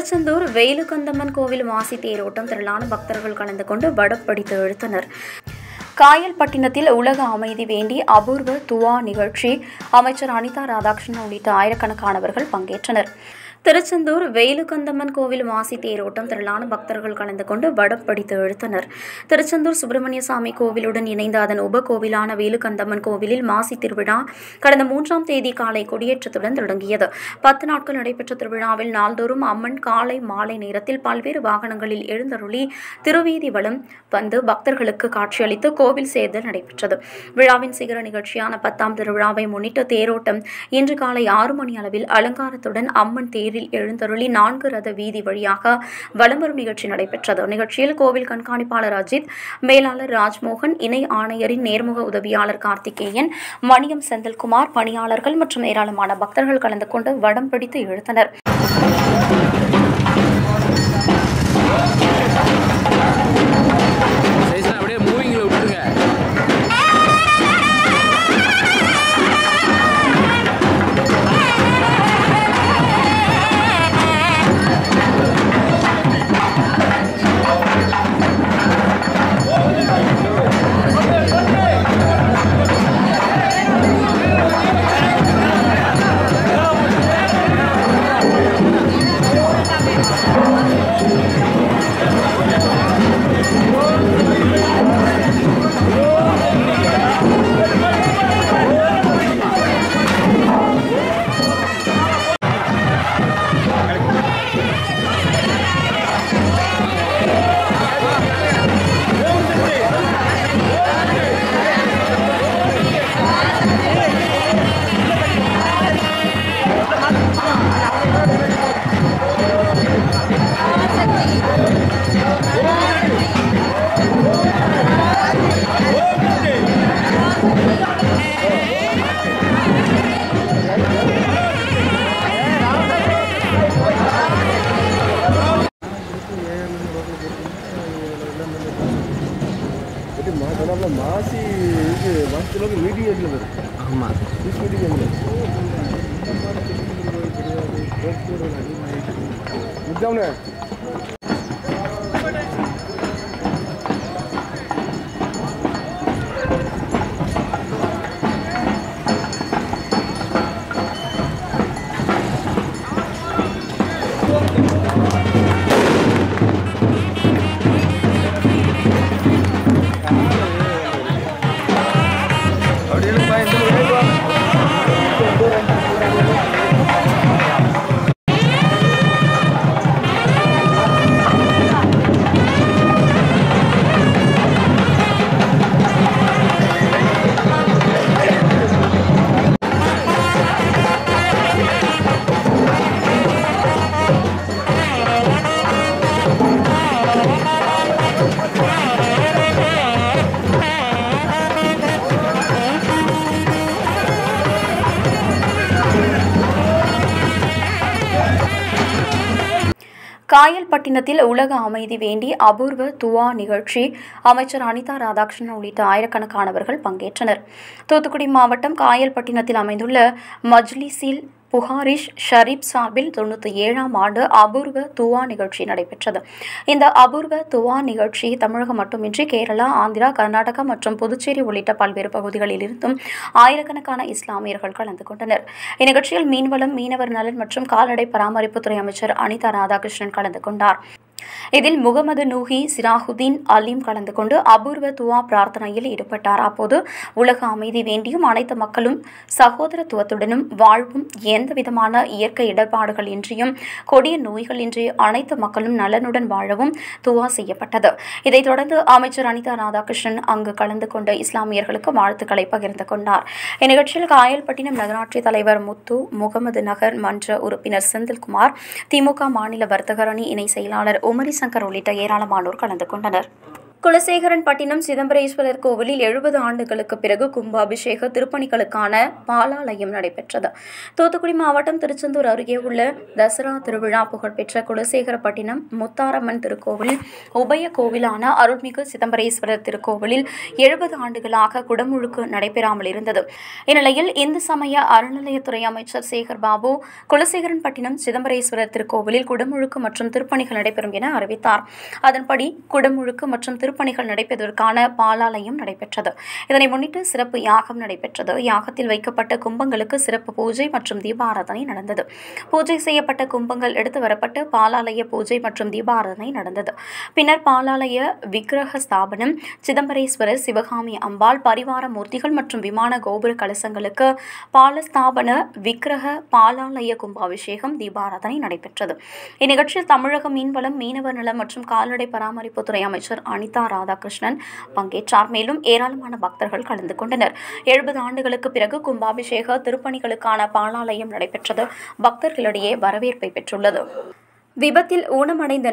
திருச்செந்தூர் வேலுக்கந்தம்மன் கோவில் மாசி தேரோட்டம் திரளான பக்தர்கள் கலந்து கொண்டு வடப்பிடித்து இழுத்தனர். காயல்பட்டினத்தில் உலக அமைதி வேண்டி அபூர்வ துவா நிகழ்ச்சி அமைச்சர் அனிதா ராதாகிருஷ்ணன் உள்ளிட்ட ஆயிரக்கணக்கானவர்கள் பங்கேற்றனர். திருச்செந்தூர் வேலுக்கந்தம்மன் கோவில் மாசி தேரோட்டம் திரளான பக்தர்கள் கலந்து கொண்டு வடப்பிடித்து இழுத்தனர். திருச்செந்தூர் சுப்பிரமணிய சாமி கோவிலுடன் இணைந்த அதன் உபகோவிலான வேலுக்கந்தம்மன் கோவிலில் மாசி திருவிழா கடந்த 3ஆம் தேதி காலை கொடியேற்றத்துடன் தொடங்கியது. 10 நாட்கள் நடைபெற்ற திருவிழாவில் நாள்தோறும் அம்மன் காலை மாலை நேரத்தில் பல்வேறு வாகனங்களில் எழுந்தருளி திருவீதி வலம் வந்து பக்தர்களுக்கு காட்சியளித்து கோவில் சேர்தல் நடைபெற்றது. விழாவின் சிகர நிகழ்ச்சியான 10ஆம் திருவிழாவை முன்னிட்டு தேரோட்டம் இன்று காலை 6 மணி அளவில் அலங்காரத்துடன் அம்மன் தேரில் எழுந்தருளி 4 ரத வீதி வழியாக வலம் வரும் நிகழ்ச்சி நடைபெற்றது. நிகழ்ச்சியில் கோவில் கண்காணிப்பாளர் அஜித், மேலாளர் ராஜ்மோகன், இணை ஆணையரின் நேர்முக உதவியாளர் கார்த்திகேயன், மணியம் செந்தில்குமார், பணியாளர்கள் மற்றும் ஏராளமான பக்தர்கள் கலந்து கொண்டு வடம் பிடித்து இழுத்தனர். மாசி மாசத்துக்கு மீட்டிங் எடுத்து ஆமாம் மீட்டிங் காயல்பட்டினத்தில் உலக அமைதி வேண்டி அபூர்வ துவா நிகழ்ச்சி அமைச்சர் அனிதா ராதாகிருஷ்ணன் உள்ளிட்ட ஆயிரக்கணக்கானவர்கள் பங்கேற்றனர். தூத்துக்குடி மாவட்டம் காயல்பட்டினத்தில் அமைந்துள்ள மஜ்லிஸில் புகாரிஷ் ஷரீப் சார்பில் 97ஆம் ஆண்டு அபூர்வ துவா நிகழ்ச்சி நடைபெற்றது. இந்த அபூர்வ துவா நிகழ்ச்சி தமிழகம் மட்டுமின்றி கேரளா, ஆந்திரா, கர்நாடகா மற்றும் புதுச்சேரி உள்ளிட்ட பல்வேறு பகுதிகளில் இருந்தும் ஆயிரக்கணக்கான இஸ்லாமியர்கள் கலந்து கொண்டனர். இந்நிகழ்ச்சியில் மீன்வளம், மீனவர் நலன் மற்றும் கால்நடை பராமரிப்புத்துறை அமைச்சர் அனிதா ராதாகிருஷ்ணன் கலந்து கொண்டார். இதில் முகமது நூஹி சிராஹுதீன் அலீம் கலந்து கொண்டு அபூர்வ துவா பிரார்த்தனையில் ஈடுபட்டார். அப்போது உலக அமைதி வேண்டியும் அனைத்து மக்களும் சகோதரத்துவத்துடனும் வாழ்வும் எந்தவிதமான இயற்கை இடர்பாடுகள் இன்றியும் கொடிய நோய்கள் இன்றி அனைத்து மக்களும் நலனுடன் வாழவும் துவா செய்யப்பட்டது. இதைத் தொடர்ந்து அமைச்சர் அனிதா ராதாகிருஷ்ணன் அங்கு கலந்து கொண்ட இஸ்லாமியர்களுக்கு வாழ்த்துக்களை பகிர்ந்து கொண்டார். இந்நிகழ்ச்சியில் காயல்பட்டினம் நகராட்சி தலைவர் முத்து, முகமது நகர் மன்ற உறுப்பினர் செந்தில்குமார், திமுக மாநில வர்த்தகர் அணி இணை செயலாளர் உமரி சங்கர் உள்ளிட்ட ஏராளமானோர் கலந்து கொண்டனர். குலசேகரன்பட்டினம் சிதம்பரேஸ்வரர் கோவிலில் 70 ஆண்டுகளுக்கு பிறகு கும்பாபிஷேக திருப்பணிகளுக்கான பாலாலயம் நடைபெற்றது. தூத்துக்குடி மாவட்டம் திருச்செந்தூர் அருகே உள்ள தசரா திருவிழா புகழ்பெற்ற குலசேகரப்பட்டினம் முத்தாரம்மன் திருக்கோவிலில் உபய கோவிலான அருள்மிகு சிதம்பரேஸ்வரர் திருக்கோவிலில் 70 ஆண்டுகளாக குடமுழுக்கு நடைபெறாமல் இருந்தது. இந்நிலையில் இந்து சமய அறநிலையத்துறை அமைச்சர் சேகர் பாபு குலசேகரன்பட்டினம் சிதம்பரேஸ்வரர் திருக்கோவிலில் குடமுழுக்கு மற்றும் திருப்பணிகள் நடைபெறும் என அறிவித்தார். அதன்படி குடமுழுக்கு மற்றும் திருப்பணிகள் நடைபெறுவதற்கான பாலாலயம் நடைபெற்றது. இதனை முன்னிட்டு சிறப்பு யாகம் நடைபெற்றது. யாகத்தில் வைக்கப்பட்ட கும்பங்களுக்கு சிறப்பு பூஜை மற்றும் தீபாராதனை நடந்தது. பூஜை செய்யப்பட்ட கும்பங்கள் எடுத்து வரப்பட்டு பாலாலய பூஜை மற்றும் தீபாராதனை நடந்தது. பின்னர் பாலாலய விக்கிரக ஸ்தாபனம், சிதம்பரேஸ்வரர், சிவகாமி அம்பாள், பரிவார மூர்த்திகள் மற்றும் விமான கோபுர கலசங்களுக்கு பாலஸ்தாபன விக்கிரக பாலாலய கும்பாபிஷேகம் தீபாராதனை நடைபெற்றது. இந்நிகழ்ச்சியில் தமிழக மீன்வளம், மீனவர் நலம் மற்றும் கால்நடை பராமரிப்புத்துறை அமைச்சர் அனிதா ராதாகிருஷ்ணன் பங்கேற்றார். மேலும் ஏராளமான பக்தர்கள் கலந்து கொண்டனர். 70 ஆண்டுகளுக்கு பிறகு கும்பாபிஷேக திருப்பணிகளுக்கான பாலாலயம் நடைபெற்றது பக்தர்களிடையே வரவேற்பை பெற்றுள்ளது. விபத்தில் ஊனமடைந்த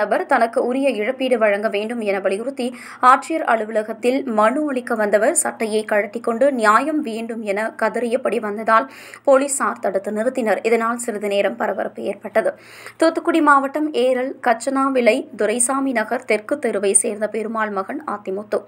நபர் தனக்கு உரிய இழப்பீடு வழங்க வேண்டும் என வலியுறுத்தி ஆட்சியர் அலுவலகத்தில் மனு அளிக்க வந்தவர் சட்டையை கழட்டிக் கொண்டு நியாயம் வேண்டும் என கதறியபடி வந்ததால் போலீசார் தடுத்து நிறுத்தினர். இதனால் சிறிது நேரம் பரபரப்பு ஏற்பட்டது. தூத்துக்குடி மாவட்டம் ஏரல் கச்சனாவிளை துரைசாமி நகர் தெற்கு தெருவை சேர்ந்த பெருமாள் மகன் ஆத்திமுத்து.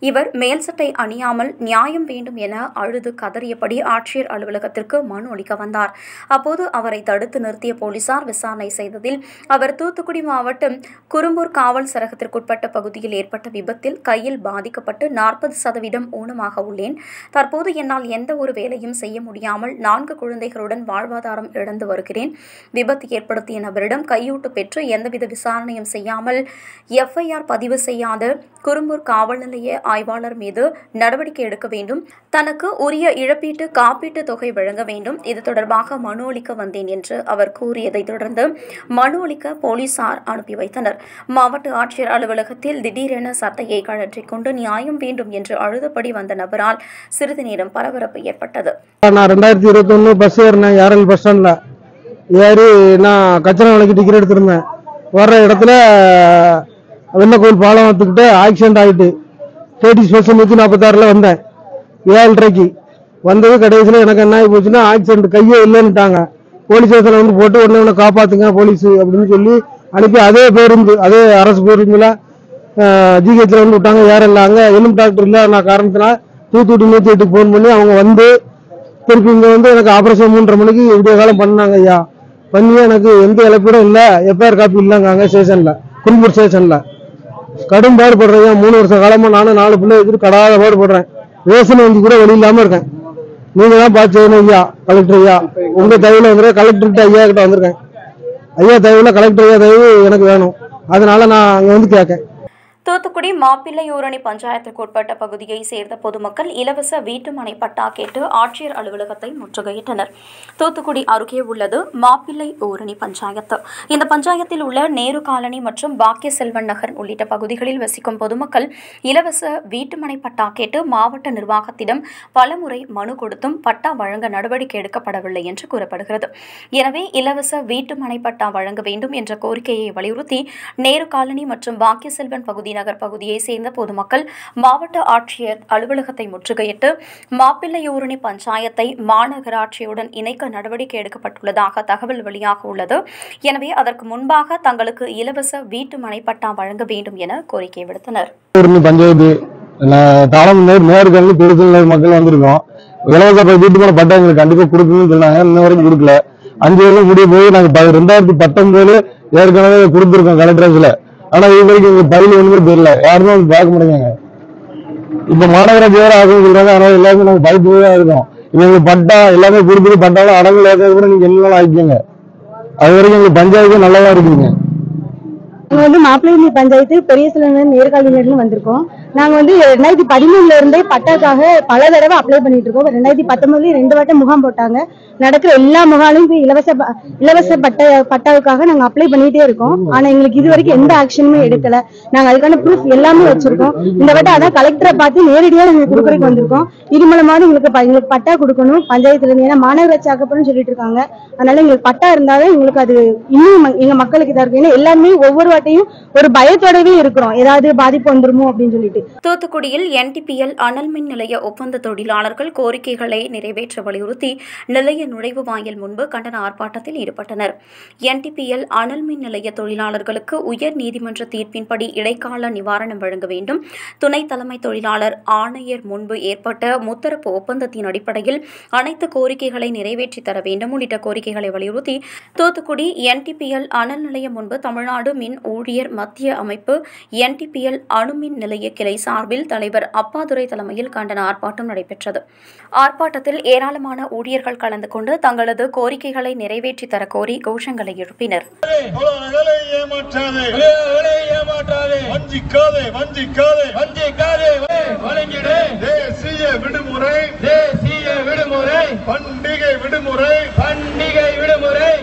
இவர் மேல் சட்டை அணியாமல் நியாயம் வேண்டும் என அழுது கதறியபடி ஆட்சியர் அலுவலகத்திற்கு மனு அளிக்க வந்தார். அப்போது அவரை தடுத்து நிறுத்திய போலீசார் விசாரணை செய்ததில் அவர் தூத்துக்குடி மாவட்டம் குரும்பூர் காவல் சரகத்திற்குட்பட்ட பகுதியில் ஏற்பட்ட விபத்தில் கையில் பாதிக்கப்பட்டு 40% ஊனமாக உள்ளேன். தற்போது என்னால் எந்த ஒரு வேலையும் செய்ய முடியாமல் 4 குழந்தைகளுடன் வாழ்வாதாரம் இழந்து வருகிறேன். விபத்து ஏற்படுத்திய நபரிடம் கையூட்டு பெற்று எந்தவித விசாரணையும் செய்யாமல் FIR பதிவு செய்யாத குரும்பூர் காவல் நிலைய ஆய்வாளர் மீது நடவடிக்கை எடுக்க வேண்டும். தனக்கு உரிய இழப்பீட்டு காப்பீட்டு தொகை வழங்க வேண்டும். இது தொடர்பாக மனு அளிக்க வந்தேன் என்று அவர் கூறியதை தொடர்ந்து மனு அளிக்க போலீசார் அனுப்பி வைத்தனர். மாவட்ட ஆட்சியர் அலுவலகத்தில் திடீரென சட்டையை கழற்றிக் கொண்டு நியாயம் வேண்டும் என்று அழுதபடி வந்த நபரால் சிறிது நேரம் பரபரப்பு ஏற்பட்டது. நான் 2021 பஸ் ஏறினேன். யாரல் பஸ் ஸ்டாண்ட்ல ஏறி நான் கச்சனாவிலைக்கு டிக்கெட் எடுத்திருந்தேன். வர்ற இடத்துல வெள்ளக்கோயில் பாலம் வந்துக்கிட்டு ஆக்சிடென்ட் ஆகிட்டு தேடி ஸ்பெஷல் 146 வந்தேன். 7:30 வந்தது. கடைசியில் எனக்கு என்ன ஆகி போச்சுன்னா ஆக்சிடென்ட் கையே இல்லைன்னுட்டாங்க. போலீஸ் ஸ்டேஷனில் வந்து போட்டு உடனே காப்பாற்றுங்க போலீஸ் அப்படின்னு சொல்லி அனுப்பி அதே பேருந்து அதே அரசு பேருந்துல GHல வந்து விட்டாங்க. யாரும் இல்லை. அங்கே எலும்பு டாக்டர் இல்லாத காரணத்தினால தூத்துக்குடி 108 ஃபோன் பண்ணி அவங்க வந்து திருப்பி இங்கே வந்து எனக்கு ஆப்ரேஷன் 3:30 மணிக்கு விடிய காலம் பண்ணாங்க. ஐயா பண்ணி எனக்கு எந்த இழப்பீடும் இல்லை, FIR காப்பி இல்லைங்க. அங்கே ஸ்டேஷனில் குரும்பூர் ஸ்டேஷனில் கடும் பாடுபடுறேன். 3 வருஷ காலமா நானும் 4 பிள்ளை வச்சுட்டு கடாத பாடுபடுறேன். ரேஷன் வங்கி கூட வழி இல்லாம இருக்கேன். நீங்க தான் பார்த்து செய்யணும் ஐயா. கலெக்டர் ஐயா உங்க தயவுல வந்து கலெக்டர்கிட்ட ஐயா கிட்ட வந்திருக்கேன். ஐயா தயவுல கலெக்டர் ஐயா தயவு எனக்கு வேணும். அதனால நான் அங்க வந்து கேட்கேன். தூத்துக்குடி மாப்பிள்ளையூரணி பஞ்சாயத்திற்கு உட்பட்ட பகுதியை சேர்ந்த பொதுமக்கள் இலவச வீட்டுமனை பட்டா கேட்டு ஆட்சியர் அலுவலகத்தை முற்றுகையிட்டனர். தூத்துக்குடி அருகே உள்ளது மாப்பிள்ளையூரணி பஞ்சாயத்து. இந்த பஞ்சாயத்தில் உள்ள நேரு காலனி மற்றும் பாக்கிய செல்வன் நகர் உள்ளிட்ட பகுதிகளில் வசிக்கும் பொதுமக்கள் இலவச வீட்டுமனை பட்டா கேட்டு மாவட்ட நிர்வாகத்திடம் பலமுறை மனு கொடுத்தும் பட்டா வழங்க நடவடிக்கை எடுக்கப்படவில்லை என்று கூறப்படுகிறது. எனவே இலவச வீட்டுமனை பட்டா வழங்க வேண்டும் என்ற கோரிக்கையை வலியுறுத்தி நேரு காலனி மற்றும் பாக்கிய செல்வன் பகுதி நகர் பகுதியை சேர்ந்த பொதுமக்கள் மாவட்ட ஆட்சியர் அலுவலகத்தை முற்றுகையிட்டு மாப்பிள்ளையூரணி பஞ்சாயத்தை மாநகராட்சியுடன் இணைக்க நடவடிக்கை எடுக்கப்பட்டுள்ளதாக தகவல் வெளியாக உள்ளது. எனவே அதற்கு முன்பாக தங்களுக்கு இலவச வீட்டு மனை பட்டா வழங்க வேண்டும் என கோரிக்கை விடுத்தனர். மக்கள் வந்திருக்கோம். இலவச வீட்டுமனை பட்டா எங்களுக்கு கண்டிப்பா கொடுக்கணும்னு சொன்னாங்க. இன்ன வரைக்கும் கொடுக்கல. 5 வருடம் முடிய போய் நாங்க 2019 ஏற்கனவே கொடுத்துருக்கோம் கலெக்டர்ஸ்ல. ஆனா இது வரைக்கும் எங்க பதில் ஒண்ணுமே தெரியல. யாருமே வந்து பார்க்க முடியாங்க. இப்ப மாநகராட்சி வேற ஆகும் சொல்றாங்க. அதனால எல்லாருமே நாங்க பயத்து தான் இருக்கோம். இவங்க பட்டா எல்லாமே கொடுத்துட்டு பட்டாலும் அடங்கல் ஏதாவது கூட நீங்க என்ன ஆயிக்கோங்க. அது வரைக்கும் எங்களுக்கு பஞ்சாயத்து நல்லதா இருக்குங்க. நாங்க வந்து மாப்பிள்ளையூரணி பஞ்சாயத்து பெரிய சிலர் நேர்காலியிலிருந்து வந்திருக்கோம். நாங்க வந்து 2013 இருந்தே பட்டாக்காக பல தடவை அப்ளை பண்ணிட்டு இருக்கோம். 2019 2 வட்டம் முகாம் போட்டாங்க. நடக்கிற எல்லா முகாலையும் போய் இலவச பட்டாவுக்காக நாங்க அப்ளை பண்ணிட்டே இருக்கோம். ஆனா எங்களுக்கு இது வரைக்கும் எந்த ஆக்ஷனுமே எடுக்கல. நாங்க அதுக்கான ப்ரூஃப் எல்லாமே வச்சிருக்கோம். இந்த வட்டம் அதான் கலெக்டரை பார்த்து நேரடியா நாங்க கொடுக்கறதுக்கு வந்திருக்கோம். இது மூலமாவது எங்களுக்கு பட்டா கொடுக்கணும் பஞ்சாயத்துல இருந்து. ஏன்னா மாநகராட்சி ஆக்கப்படும் சொல்லிட்டு இருக்காங்க. அதனால எங்களுக்கு பட்டா இருந்தாலும் எங்களுக்கு அது இன்னும் எங்க மக்களுக்கு இதா இருக்கு. ஏன்னா எல்லாருமே ஒவ்வொரு வாட்டையும் ஒரு பயத்தோடவே இருக்கிறோம், ஏதாவது பாதிப்பு வந்துருமோ அப்படின்னு சொல்லிட்டு. தூத்துக்குடியில் NTPL அனல் மின் நிலைய ஒப்பந்த தொழிலாளர்கள் கோரிக்கைகளை நிறைவேற்ற வலியுறுத்தி நிலைய நுழைவு வாயில் முன்பு கண்டன ஆர்ப்பாட்டத்தில் ஈடுபட்டனர். NTPL அனல் மின் நிலைய தொழிலாளர்களுக்கு உயர் நீதிமன்ற தீர்ப்பின்படி இடைக்கால நிவாரணம் வழங்க வேண்டும், துணை தலைமை தொழிலாளர் ஆணையர் முன்பு ஏற்பட்ட முத்தரப்பு ஒப்பந்தத்தின் அடிப்படையில் அனைத்து கோரிக்கைகளை நிறைவேற்றி தர வேண்டும் உள்ளிட்ட கோரிக்கைகளை வலியுறுத்தி தூத்துக்குடி NTPL அனல் நிலையம் முன்பு தமிழ்நாடு மின் ஊழியர் மத்திய அமைப்பு NTPL அணுமின் நிலைய கிளை சார்பில் தலைவர் அப்பாதுரை தலைமையில் கண்டன ஆர்ப்பாட்டம் நடைபெற்றது. ஆர்ப்பாட்டத்தில் ஏராளமான ஊழியர்கள் கலந்து கொண்டு தங்களது கோரிக்கைகளை நிறைவேற்றி தர கோரி கோஷங்களை எழுப்பினர். பண்டிகை விடுமுறை